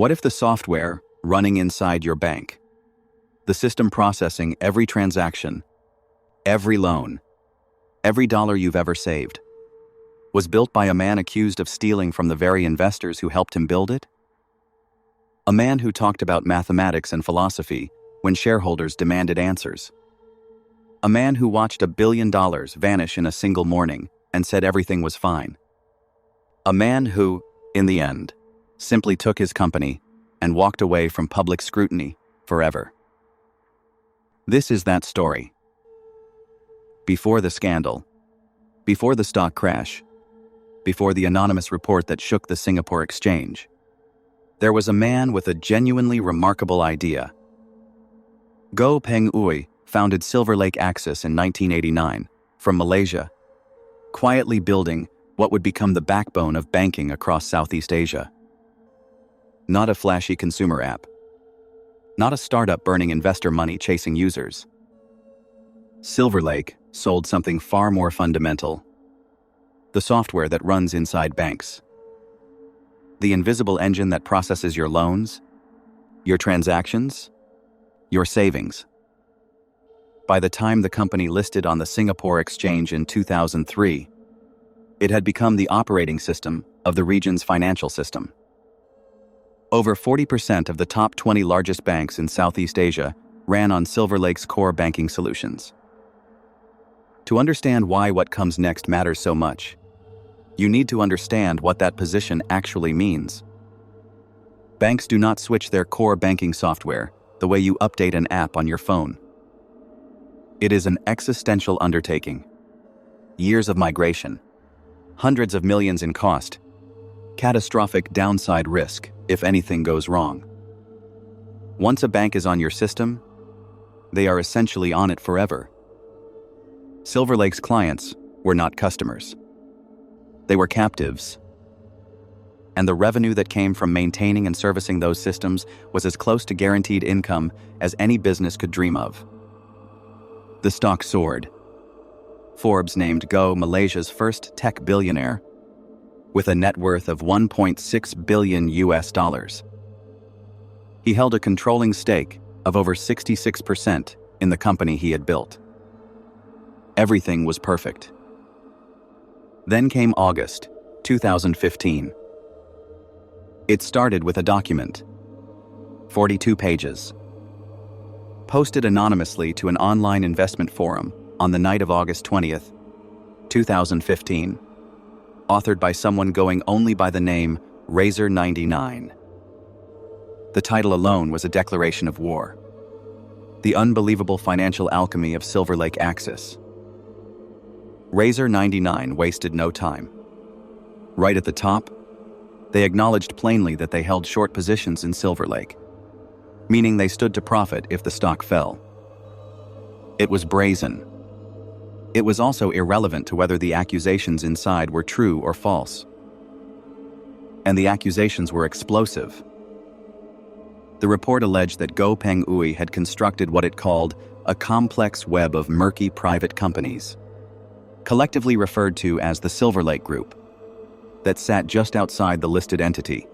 What if the software running inside your bank, the system processing every transaction, every loan, every dollar you've ever saved, was built by a man accused of stealing from the very investors who helped him build it? A man who talked about mathematics and philosophy when shareholders demanded answers. A man who watched $1 billion vanish in a single morning and said everything was fine. A man who, in the end, simply took his company and walked away from public scrutiny forever. This is that story. Before the scandal, before the stock crash, before the anonymous report that shook the Singapore exchange, there was a man with a genuinely remarkable idea. Goh Peng Ooi founded Silverlake Axis in 1989 from Malaysia, quietly building what would become the backbone of banking across Southeast Asia. Not a flashy consumer app. Not a startup burning investor money chasing users. Silverlake sold something far more fundamental: the software that runs inside banks. The invisible engine that processes your loans, your transactions, your savings. By the time the company listed on the Singapore Exchange in 2003, it had become the operating system of the region's financial system. Over 40% of the top 20 largest banks in Southeast Asia ran on Silverlake's core banking solutions. To understand why what comes next matters so much, you need to understand what that position actually means. Banks do not switch their core banking software the way you update an app on your phone. It is an existential undertaking. Years of migration, hundreds of millions in cost, catastrophic downside risk if anything goes wrong. Once a bank is on your system, they are essentially on it forever. Silverlake's clients were not customers. They were captives. And the revenue that came from maintaining and servicing those systems was as close to guaranteed income as any business could dream of. The stock soared. Forbes named Goh Malaysia's first tech billionaire, with a net worth of $1.6 billion US. He held a controlling stake of over 66% in the company he had built. Everything was perfect. Then came August 2015. It started with a document, 42 pages, posted anonymously to an online investment forum on the night of August 20th, 2015, authored by someone going only by the name Razor99. The title alone was a declaration of war. The unbelievable financial alchemy of Silverlake Axis. Razor99 wasted no time. Right at the top, they acknowledged plainly that they held short positions in Silverlake, meaning they stood to profit if the stock fell. It was brazen. It was also irrelevant to whether the accusations inside were true or false. And the accusations were explosive. The report alleged that Goh Peng Ooi had constructed what it called a complex web of murky private companies, collectively referred to as the Silverlake Group, that sat just outside the listed entity.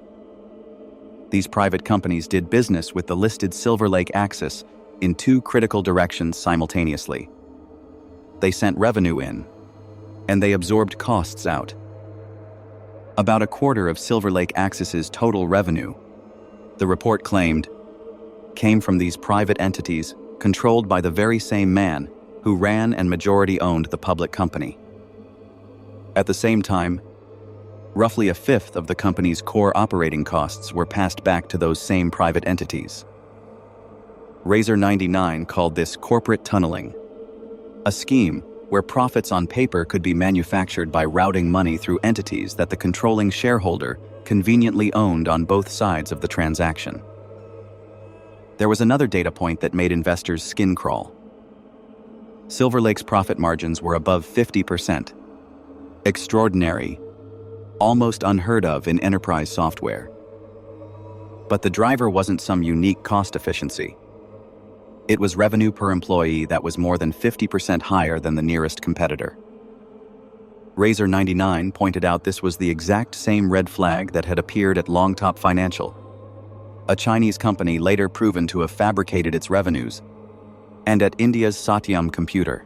These private companies did business with the listed Silverlake Axis in two critical directions simultaneously. They sent revenue in, and they absorbed costs out. About a quarter of Silverlake Axis's total revenue, the report claimed, came from these private entities controlled by the very same man who ran and majority-owned the public company. At the same time, roughly a fifth of the company's core operating costs were passed back to those same private entities. Razor99 called this corporate tunneling, a scheme where profits on paper could be manufactured by routing money through entities that the controlling shareholder conveniently owned on both sides of the transaction. There was another data point that made investors' skin crawl. Silverlake's profit margins were above 50%. Extraordinary, almost unheard of in enterprise software. But the driver wasn't some unique cost efficiency. It was revenue per employee that was more than 50% higher than the nearest competitor. Razor99 pointed out this was the exact same red flag that had appeared at Longtop Financial, a Chinese company later proven to have fabricated its revenues, and at India's Satyam Computer,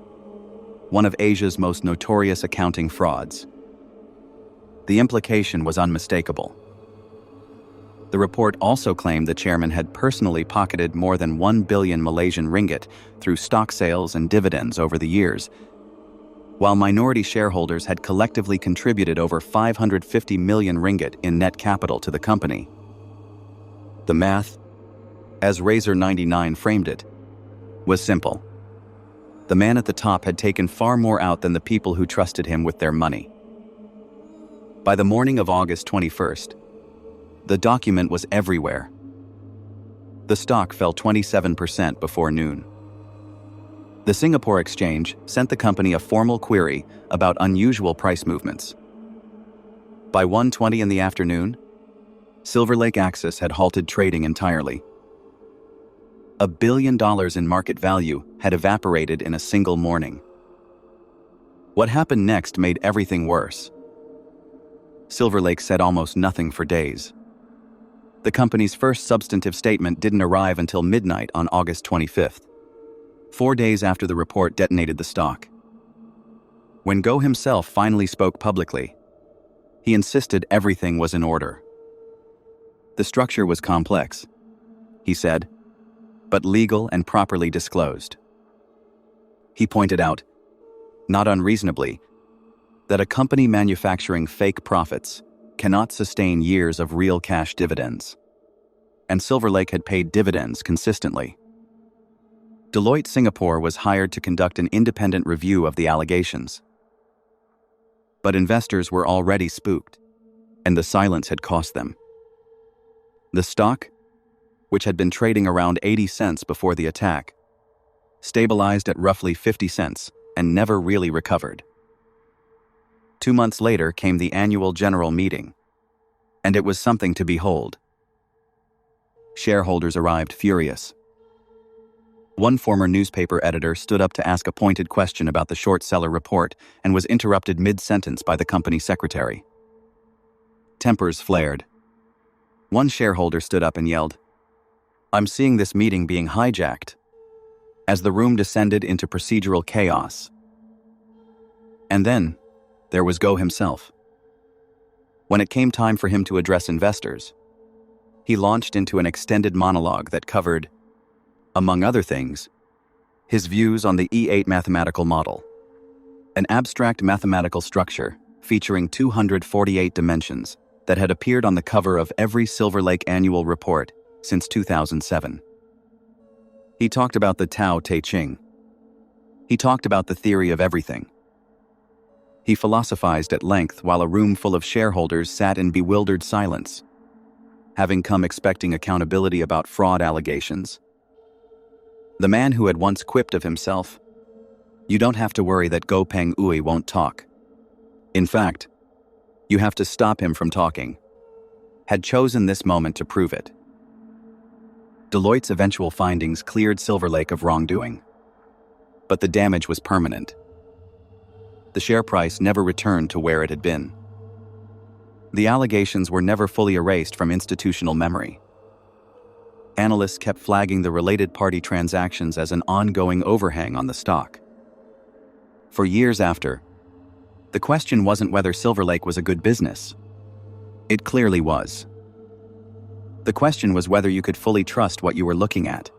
one of Asia's most notorious accounting frauds. The implication was unmistakable. The report also claimed the chairman had personally pocketed more than 1 billion Malaysian ringgit through stock sales and dividends over the years, while minority shareholders had collectively contributed over 550 million ringgit in net capital to the company. The math, as Razor99 framed it, was simple. The man at the top had taken far more out than the people who trusted him with their money. By the morning of August 21st, the document was everywhere. The stock fell 27% before noon. The Singapore Exchange sent the company a formal query about unusual price movements. By 1:20 in the afternoon, Silverlake Axis had halted trading entirely. $1 billion in market value had evaporated in a single morning. What happened next made everything worse. Silverlake said almost nothing for days. The company's first substantive statement didn't arrive until midnight on August 25th, 4 days after the report detonated the stock. When Goh himself finally spoke publicly, he insisted everything was in order. The structure was complex, he said, but legal and properly disclosed. He pointed out, not unreasonably, that a company manufacturing fake profits cannot sustain years of real cash dividends. And Silverlake had paid dividends consistently. Deloitte Singapore was hired to conduct an independent review of the allegations. But investors were already spooked, and the silence had cost them. The stock, which had been trading around 80 cents before the attack, stabilized at roughly 50 cents and never really recovered. 2 months later came the annual general meeting, and it was something to behold. Shareholders arrived furious. One former newspaper editor stood up to ask a pointed question about the short seller report and was interrupted mid-sentence by the company secretary. Tempers flared. One shareholder stood up and yelled, "I'm seeing this meeting being hijacked," as the room descended into procedural chaos. And then, there was Goh himself. When it came time for him to address investors, he launched into an extended monologue that covered, among other things, his views on the E8 mathematical model, an abstract mathematical structure featuring 248 dimensions that had appeared on the cover of every Silverlake annual report since 2007. He talked about the Tao Te Ching. He talked about the theory of everything. He philosophized at length while a room full of shareholders sat in bewildered silence, having come expecting accountability about fraud allegations. The man who had once quipped of himself, "You don't have to worry that Goh Peng Ooi won't talk. In fact, you have to stop him from talking," had chosen this moment to prove it. Deloitte's eventual findings cleared Silverlake of wrongdoing, but the damage was permanent. The share price never returned to where it had been. The allegations were never fully erased from institutional memory. Analysts kept flagging the related party transactions as an ongoing overhang on the stock. For years after, the question wasn't whether Silverlake was a good business. It clearly was. The question was whether you could fully trust what you were looking at.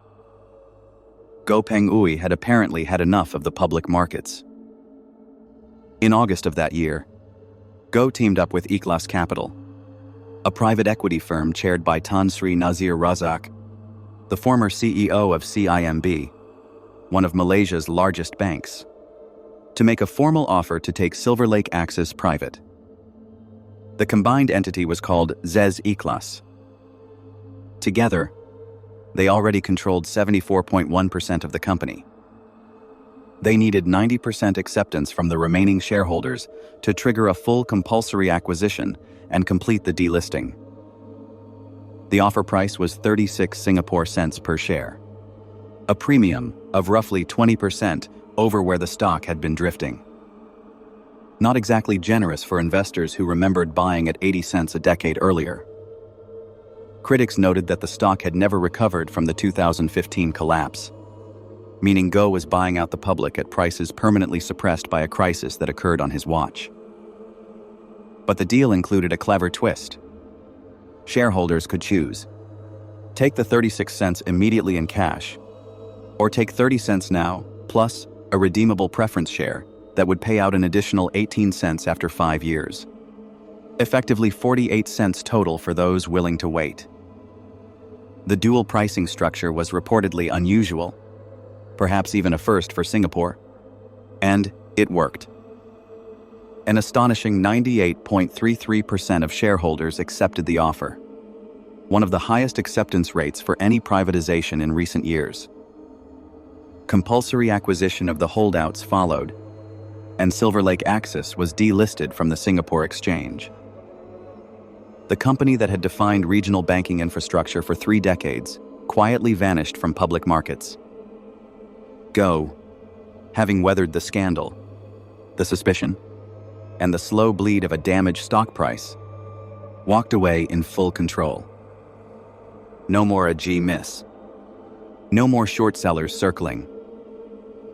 Goh Peng Ooi had apparently had enough of the public markets. In August of that year, Goh teamed up with Zezz-Ikhlas Capital, a private equity firm chaired by Tan Sri Nazir Razak, the former CEO of CIMB, one of Malaysia's largest banks, to make a formal offer to take Silverlake Axis private. The combined entity was called Zezz-Ikhlas. Together, they already controlled 74.1% of the company. They needed 90% acceptance from the remaining shareholders to trigger a full compulsory acquisition and complete the delisting. The offer price was 36 Singapore cents per share, a premium of roughly 20% over where the stock had been drifting. Not exactly generous for investors who remembered buying at 80 cents a decade earlier. Critics noted that the stock had never recovered from the 2015 collapse, meaning Goh was buying out the public at prices permanently suppressed by a crisis that occurred on his watch. But the deal included a clever twist. Shareholders could choose: take the 36 cents immediately in cash, or take 30 cents now, plus a redeemable preference share that would pay out an additional 18 cents after 5 years. Effectively 48 cents total for those willing to wait. The dual pricing structure was reportedly unusual, perhaps even a first for Singapore, and it worked. An astonishing 98.33% of shareholders accepted the offer, one of the highest acceptance rates for any privatization in recent years. Compulsory acquisition of the holdouts followed, and Silverlake Axis was delisted from the Singapore exchange. The company that had defined regional banking infrastructure for 3 decades quietly vanished from public markets. Goh, having weathered the scandal, the suspicion, and the slow bleed of a damaged stock price, walked away in full control. No more a G-miss. No more short sellers circling.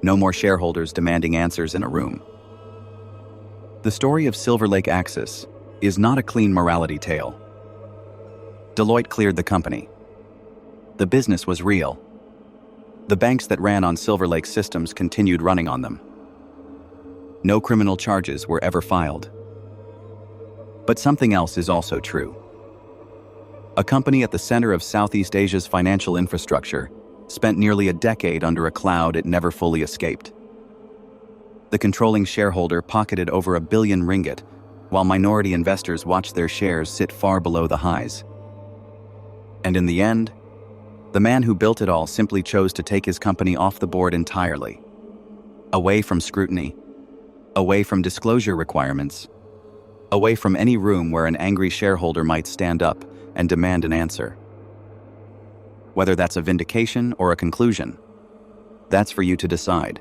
No more shareholders demanding answers in a room. The story of Silverlake Axis is not a clean morality tale. Deloitte cleared the company. The business was real. The banks that ran on Silverlake systems continued running on them. No criminal charges were ever filed. But something else is also true. A company at the center of Southeast Asia's financial infrastructure spent nearly a decade under a cloud it never fully escaped. The controlling shareholder pocketed over R1 billion, while minority investors watched their shares sit far below the highs. And in the end, the man who built it all simply chose to take his company off the board entirely, away from scrutiny, away from disclosure requirements, away from any room where an angry shareholder might stand up and demand an answer. Whether that's a vindication or a conclusion, that's for you to decide.